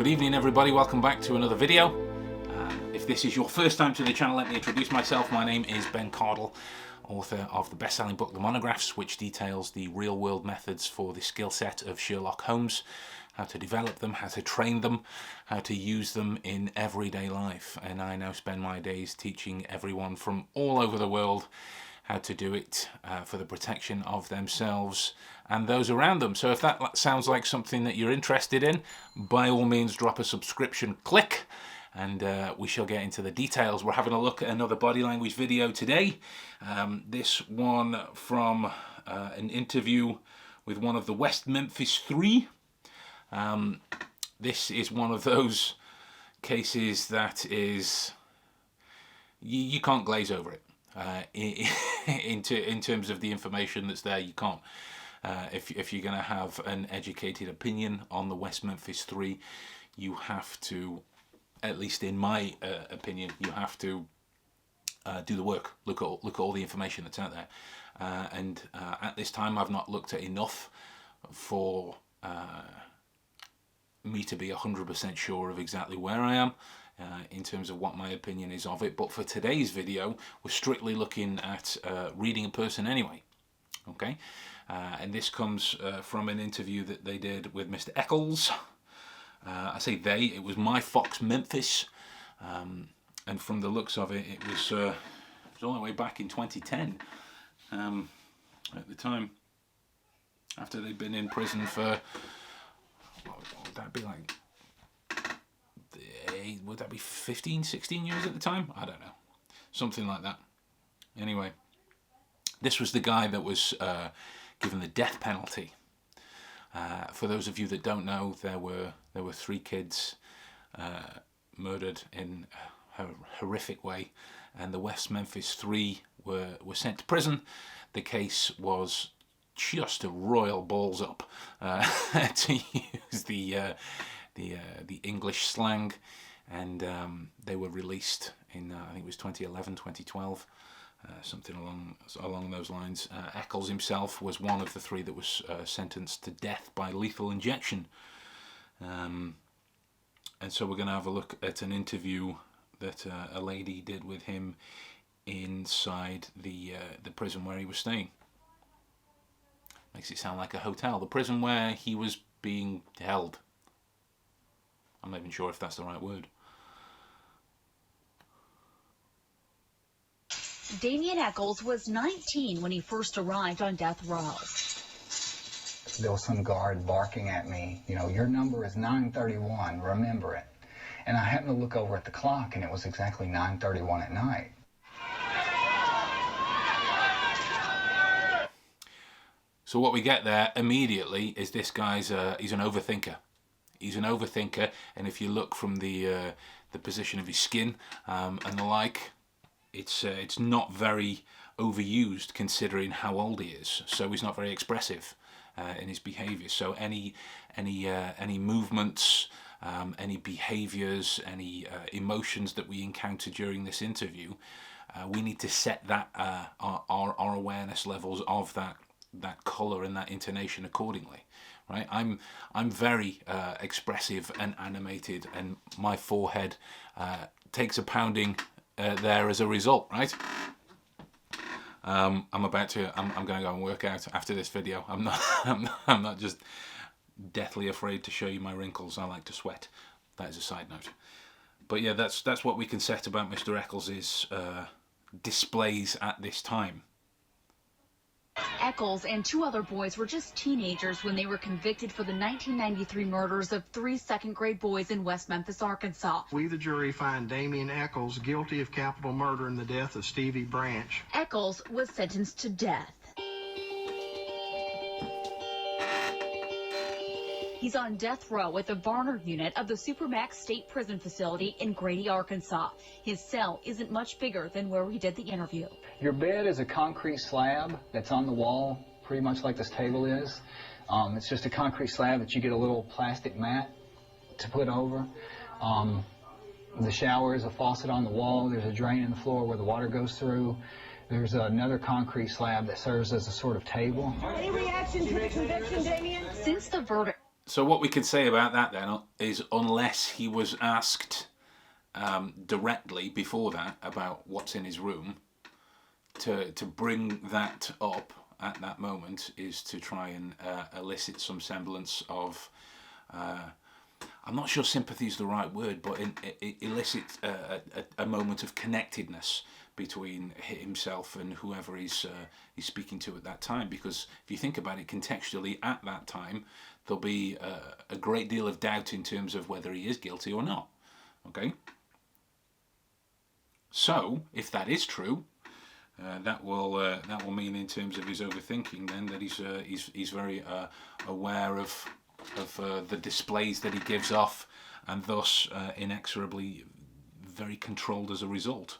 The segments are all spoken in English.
Good evening everybody, welcome back to another video. If this is your first time to the channel, let me introduce myself. My name is Ben Cardall, author of the best-selling book The Monographs, which details the real-world methods for the skill set of Sherlock Holmes, how to develop them, how to train them, how to use them in everyday life. And I now spend my days teaching everyone from all over the world how to do it for the protection of themselves and those around them. So if that sounds like something that you're interested in, by all means drop a subscription click and we shall get into the details. We're having a look at another body language video today. This one from an interview with one of the West Memphis 3. This is one of those cases that is, you can't glaze over it. In terms of the information that's there, you can't. If you're going to have an educated opinion on the West Memphis 3, you have to, at least in my opinion, you have to do the work. Look at all the information that's out there. And at this time, I've not looked at enough for me to be 100% sure of exactly where I am in terms of what my opinion is of it. But for today's video, we're strictly looking at reading a person anyway. Okay, and this comes from an interview that they did with Mr. Echols. I say they, it was my Fox Memphis, and from the looks of it, it was all the way back in 2010. At the time, after they'd been in prison for, what would that be like? Would that be 15, 16 years at the time? I don't know. Something like that. Anyway, this was the guy that was given the death penalty. For those of you that don't know, there were 3 kids murdered in a horrific way, and the West Memphis 3 were sent to prison. The case was just a royal balls up, to use the English slang, and they were released in I think it was 2011, 2012, something along those lines. Echols himself was one of the 3 that was sentenced to death by lethal injection, and so we're going to have a look at an interview that a lady did with him inside the prison where he was staying. Makes it sound like a hotel. The prison where he was being held. I'm not even sure if that's the right word. Damien Echols was 19 when he first arrived on death row. There was some guard barking at me, you know, your number is 931, remember it. And I happened to look over at the clock and it was exactly 9:31 at night. So what we get there immediately is this guy's he's an overthinker. He's an overthinker, and if you look from the position of his skin and the like, it's not very overused considering how old he is. So he's not very expressive in his behaviour. So any movements, any behaviours, any emotions that we encounter during this interview, we need to set that our awareness levels of that colour and that intonation accordingly, right? I'm very expressive and animated, and my forehead takes a pounding there as a result, right? I'm going to go and work out after this video. I'm not just deathly afraid to show you my wrinkles. I like to sweat. That is a side note. But yeah, that's what we can say about Mr. Echols' displays at this time. Echols and 2 other boys were just teenagers when they were convicted for the 1993 murders of 3 second-grade boys in West Memphis, Arkansas. We, the jury, find Damien Echols guilty of capital murder in the death of Stevie Branch. Echols was sentenced to death. He's on death row at the Varner unit of the Supermax State Prison Facility in Grady, Arkansas. His cell isn't much bigger than where we did the interview. Your bed is a concrete slab that's on the wall, pretty much like this table is. It's just a concrete slab that you get a little plastic mat to put over. The shower is a faucet on the wall. There's a drain in the floor where the water goes through. There's another concrete slab that serves as a sort of table. Any reaction to the conviction, Damien? Since the verdict. So what we can say about that then is, unless he was asked directly before that about what's in his room, to bring that up at that moment is to try and elicit some semblance of, I'm not sure sympathy is the right word, but elicit a moment of connectedness between himself and whoever he's speaking to at that time. Because if you think about it contextually, at that time there'll be a great deal of doubt in terms of whether he is guilty or not. Okay. So if that is true, that will mean, in terms of his overthinking, then that he's very aware of the displays that he gives off, and thus inexorably very controlled as a result.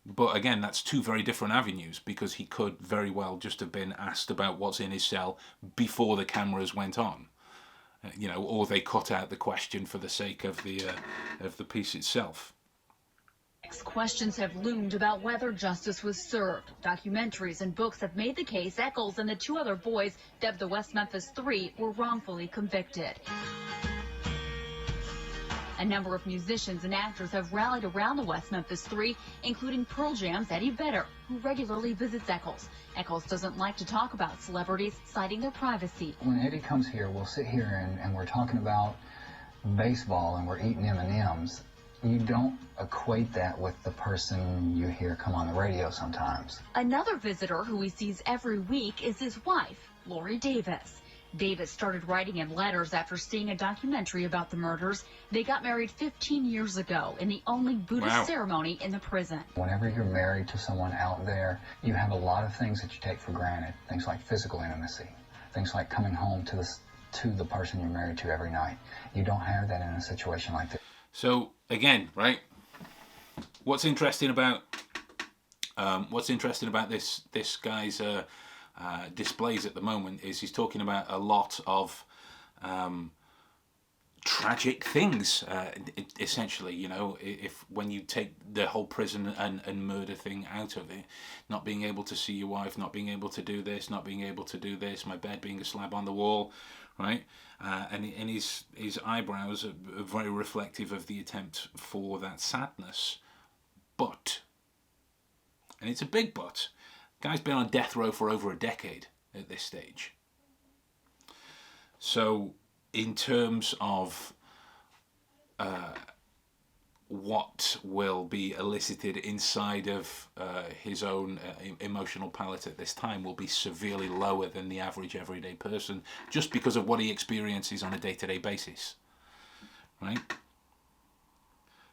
But again, that's two very different avenues, because he could very well just have been asked about what's in his cell before the cameras went on, or they cut out the question for the sake of the piece itself. Questions have loomed about whether justice was served. Documentaries and books have made the case Echols and the two other boys, dubbed the West Memphis Three, were wrongfully convicted. A number of musicians and actors have rallied around the West Memphis Three, including Pearl Jam's Eddie Vedder, who regularly visits Echols. Echols doesn't like to talk about celebrities, citing their privacy. When Eddie comes here, we'll sit here and we're talking about baseball and we're eating M&Ms. You don't equate that with the person you hear come on the radio sometimes. Another visitor who he sees every week is his wife, Lori Davis. Davis started writing him letters after seeing a documentary about the murders. They got married 15 years ago in the only Buddhist ceremony in the prison. Whenever you're married to someone out there, you have a lot of things that you take for granted. Things like physical intimacy. Things like coming home to the person you're married to every night. You don't have that in a situation like this. So again, right? What's interesting about this guy's displays at the moment is he's talking about a lot of tragic things. Essentially, if when you take the whole prison and murder thing out of it, not being able to see your wife, not being able to do this, not being able to do this, my bed being a slab on the wall. Right, and his eyebrows are very reflective of the attempt for that sadness. But, and it's a big but, guy's been on death row for over a decade at this stage. So, in terms of what will be elicited inside of his own emotional palette at this time will be severely lower than the average everyday person, just because of what he experiences on a day-to-day basis, right?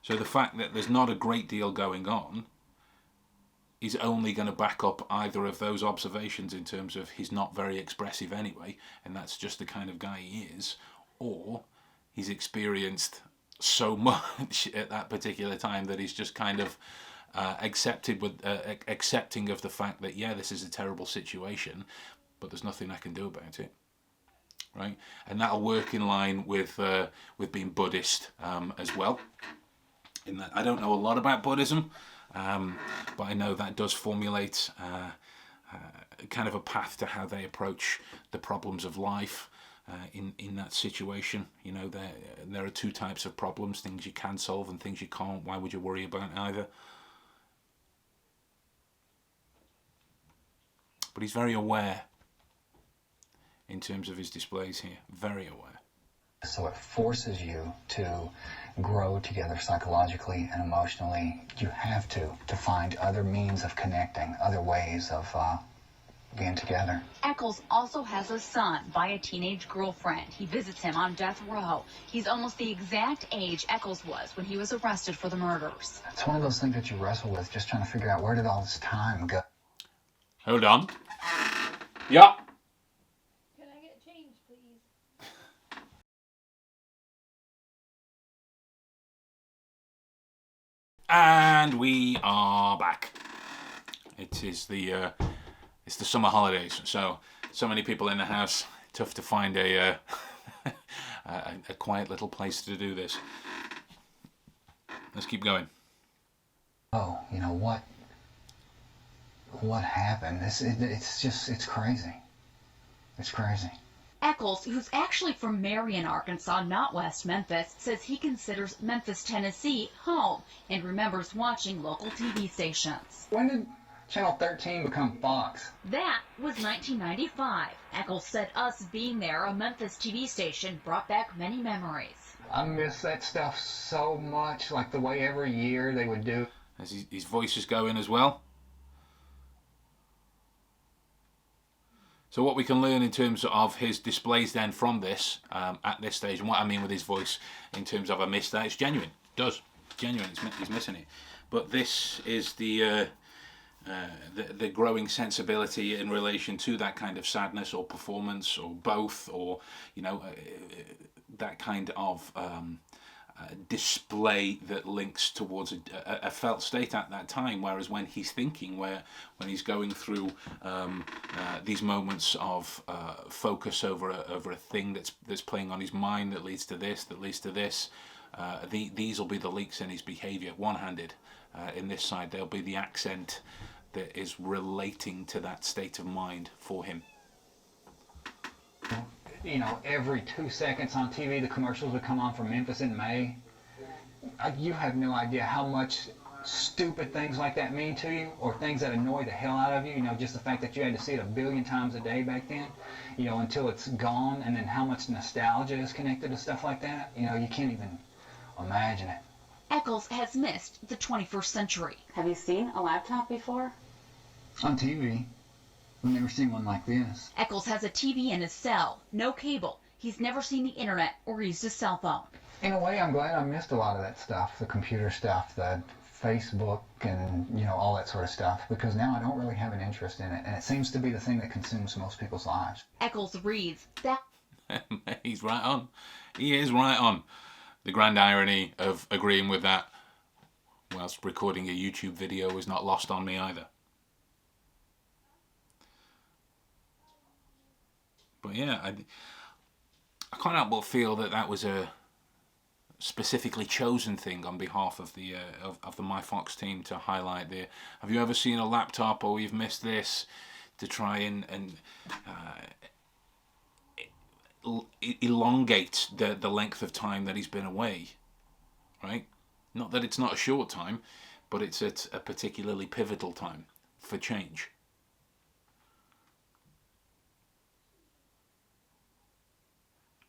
So the fact that there's not a great deal going on is only going to back up either of those observations, in terms of he's not very expressive anyway, and that's just the kind of guy he is, or he's experienced so much at that particular time that he's just kind of accepting of the fact that, yeah, this is a terrible situation, but there's nothing I can do about it, right? And that'll work in line with being Buddhist as well. In that, I don't know a lot about Buddhism, but I know that does formulate kind of a path to how they approach the problems of life. In that situation, there are two types of problems: things you can solve and things you can't. Why would you worry about either? But he's very aware in terms of his displays here. Very aware. So it forces you to grow together psychologically and emotionally. You have to find other means of connecting, other ways of being together. Echols also has a son by a teenage girlfriend. He visits him on death row. He's almost the exact age Echols was when he was arrested for the murders. It's one of those things that you wrestle with, just trying to figure out, where did all this time go? Hold on. Yeah. Can I get change, please? And we are back. It is it's the summer holidays, so many people in the house. Tough to find a quiet little place to do this. Let's keep going. Oh, what happened? It's crazy. It's crazy. Echols, who's actually from Marion, Arkansas, not West Memphis, says he considers Memphis, Tennessee home and remembers watching local TV stations. When did Channel 13 become Fox? That was 1995. Echols said us being there, a Memphis TV station, brought back many memories. I miss that stuff so much, like the way every year they would do. As his voice is going as well. So what we can learn in terms of his displays then from this, at this stage, and what I mean with his voice in terms of I missed that, it's genuine. It does. It's genuine. He's missing it. But this is the growing sensibility in relation to that kind of sadness or performance or both, or, you know, that kind of display that links towards a felt state at that time, whereas when he's thinking, when he's going through these moments of focus over a thing that's playing on his mind that leads to this, these will be the leaks in his behaviour, one-handed. In this side, there'll be the accent that is relating to that state of mind for him. You know, every 2 seconds on TV, the commercials would come on from Memphis in May. You have no idea how much stupid things like that mean to you, or things that annoy the hell out of you. You know, just the fact that you had to see it 1 billion times a day back then, you know, until it's gone, and then how much nostalgia is connected to stuff like that. You know, you can't even imagine it. Echols has missed the 21st century. Have you seen a laptop before? On TV. I've never seen one like this. Echols has a TV in his cell, no cable. He's never seen the internet or used his cell phone. In a way, I'm glad I missed a lot of that stuff, the computer stuff, the Facebook, and, you know, all that sort of stuff, because now I don't really have an interest in it, and it seems to be the thing that consumes most people's lives. Echols reads that He's right on. He is right on. The grand irony of agreeing with that whilst recording a YouTube video is not lost on me either. But yeah, I can't help but feel that was a specifically chosen thing on behalf of the MyFox team to highlight the. Have you ever seen a laptop, or you've missed this, to try and elongate the length of time that he's been away, right? Not that it's not a short time, but it's at a particularly pivotal time for change.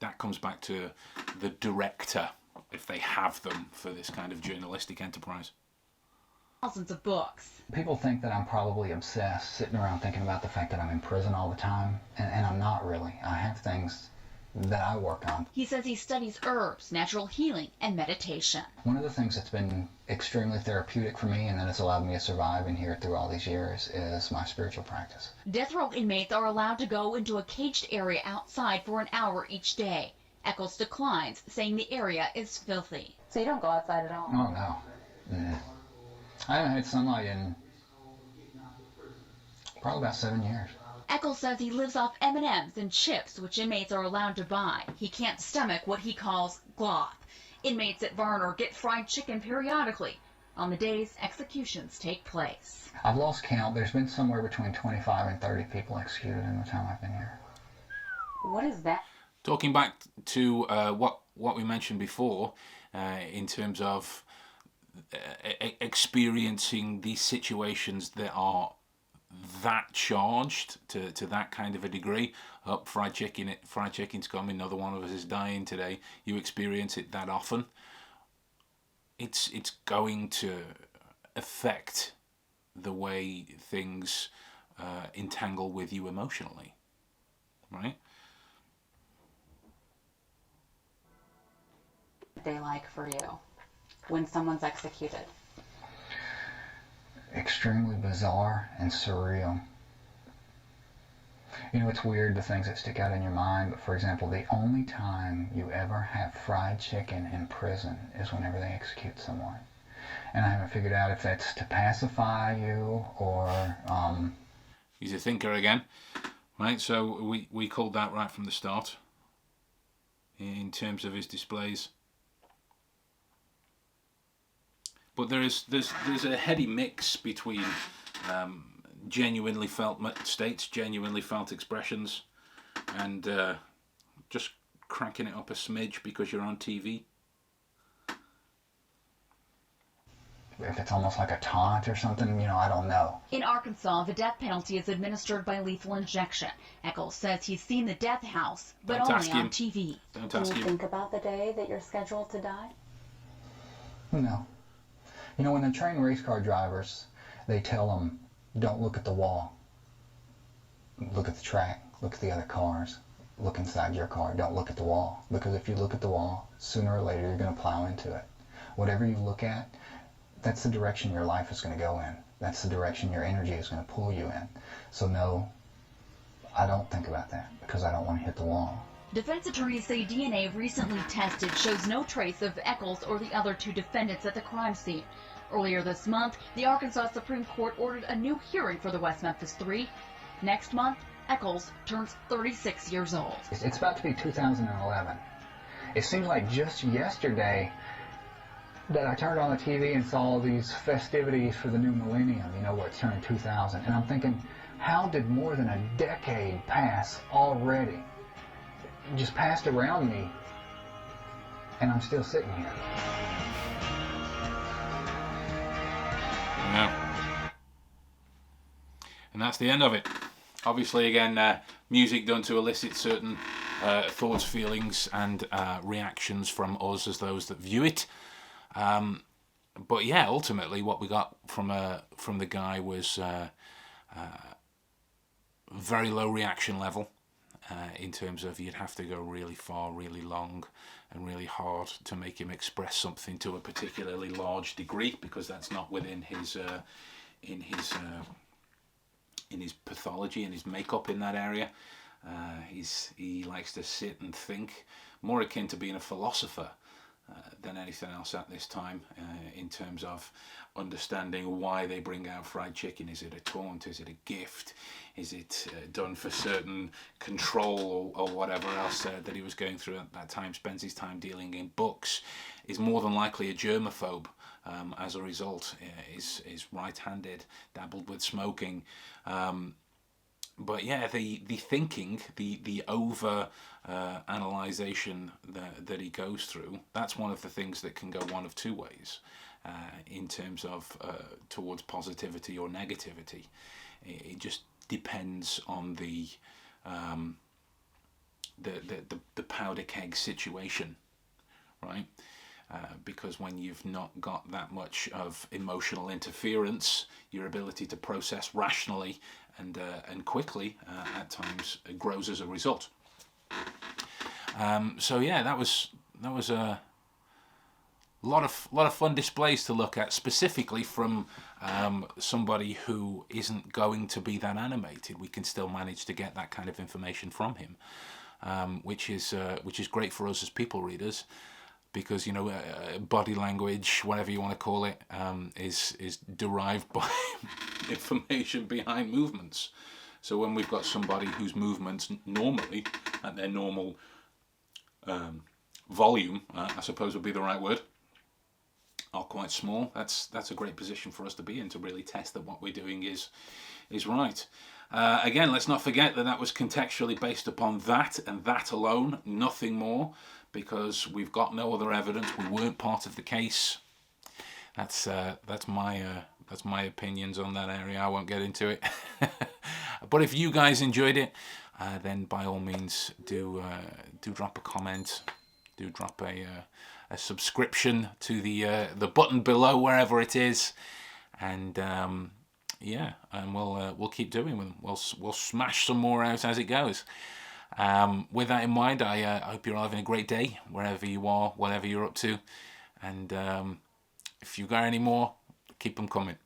That comes back to the director, if they have them for this kind of journalistic enterprise. thousands of books. People think that I'm probably obsessed, sitting around thinking about the fact that I'm in prison all the time, and I'm not really. I have things that I work on. He says he studies herbs, natural healing, and meditation. One of the things that's been extremely therapeutic for me and that has allowed me to survive in here through all these years is my spiritual practice. Death row inmates are allowed to go into a caged area outside for an hour each day. Echols declines, saying the area is filthy. So you don't go outside at all? Oh, no. I haven't had sunlight in probably about 7 years. Echols says he lives off M&Ms and chips, which inmates are allowed to buy. He can't stomach what he calls gloth. Inmates at Varner get fried chicken periodically on the days executions take place. I've lost count. There's been somewhere between 25 and 30 people executed in the time I've been here. What is that? Talking back to what we mentioned before, in terms of experiencing these situations that are that charged to that kind of a degree. Fried chicken's come, another one of us is dying today. You experience it that often, it's going to affect the way things entangle with you emotionally, right? They like for you when someone's executed? Extremely bizarre and surreal. You know, it's weird, the things that stick out in your mind, but for example, the only time you ever have fried chicken in prison is whenever they execute someone. And I haven't figured out if that's to pacify you or... He's a thinker again, right? So we called that right from the start in terms of his displays. But there's a heady mix between genuinely felt states, genuinely felt expressions, and just cranking it up a smidge because you're on TV? If it's almost like a taunt or something, I don't know. In Arkansas, the death penalty is administered by lethal injection. Echols says he's seen the death house, but only on TV. Don't ask Do you him. think about the day that you're scheduled to die? No. When they train race car drivers, they tell them, don't look at the wall. Look at the track. Look at the other cars. Look inside your car. Don't look at the wall. Because if you look at the wall, sooner or later you're going to plow into it. Whatever you look at, that's the direction your life is going to go in. That's the direction your energy is going to pull you in. So no, I don't think about that because I don't want to hit the wall. Defense attorneys say DNA recently tested shows no trace of Echols or the other 2 defendants at the crime scene. Earlier this month, the Arkansas Supreme Court ordered a new hearing for the West Memphis 3. Next month, Echols turns 36 years old. It's about to be 2011. It seems like just yesterday that I turned on the TV and saw these festivities for the new millennium, where it's turning 2000. And I'm thinking, how did more than a decade pass already? It just passed around me, and I'm still sitting here. Yeah. And that's the end of it. Obviously, again, music done to elicit certain thoughts, feelings, and reactions from us as those that view it. But yeah, ultimately, what we got from the guy was very low reaction level. In terms of you'd have to go really far, really long, and really hard to make him express something to a particularly large degree, because that's not within his pathology and his makeup in that area. He likes to sit and think, more akin to being a philosopher than anything else at this time, in terms of understanding why they bring out fried chicken. Is it a taunt? Is it a gift? Is it done for certain control or whatever else that he was going through at that time? Spends his time dealing in books. Is more than likely a germaphobe. As a result, is right-handed, dabbled with smoking. But yeah, the thinking, the over analyzation that he goes through, that's one of the things that can go one of 2 ways, in terms of towards positivity or negativity. It just depends on the powder keg situation, right? Because when you've not got that much of emotional interference, your ability to process rationally and quickly at times grows as a result. So yeah, that was a lot of fun displays to look at, specifically from somebody who isn't going to be that animated. We can still manage to get that kind of information from him, which is great for us as people readers. Because body language, whatever you want to call it, is derived by information behind movements. So when we've got somebody whose movements normally at their normal volume, I suppose would be the right word, are quite small, that's a great position for us to be in, to really test that what we're doing is right. Again, let's not forget that was contextually based upon that and that alone, nothing more, because we've got no other evidence. We weren't part of the case. That's my opinions on that area. I won't get into it. But if you guys enjoyed it, then by all means do drop a comment, do drop a subscription to the button below wherever it is, and yeah, and we'll keep doing them. We'll smash some more out as it goes. With that in mind, I hope you're having a great day wherever you are, whatever you're up to, and if you got any more, keep them coming.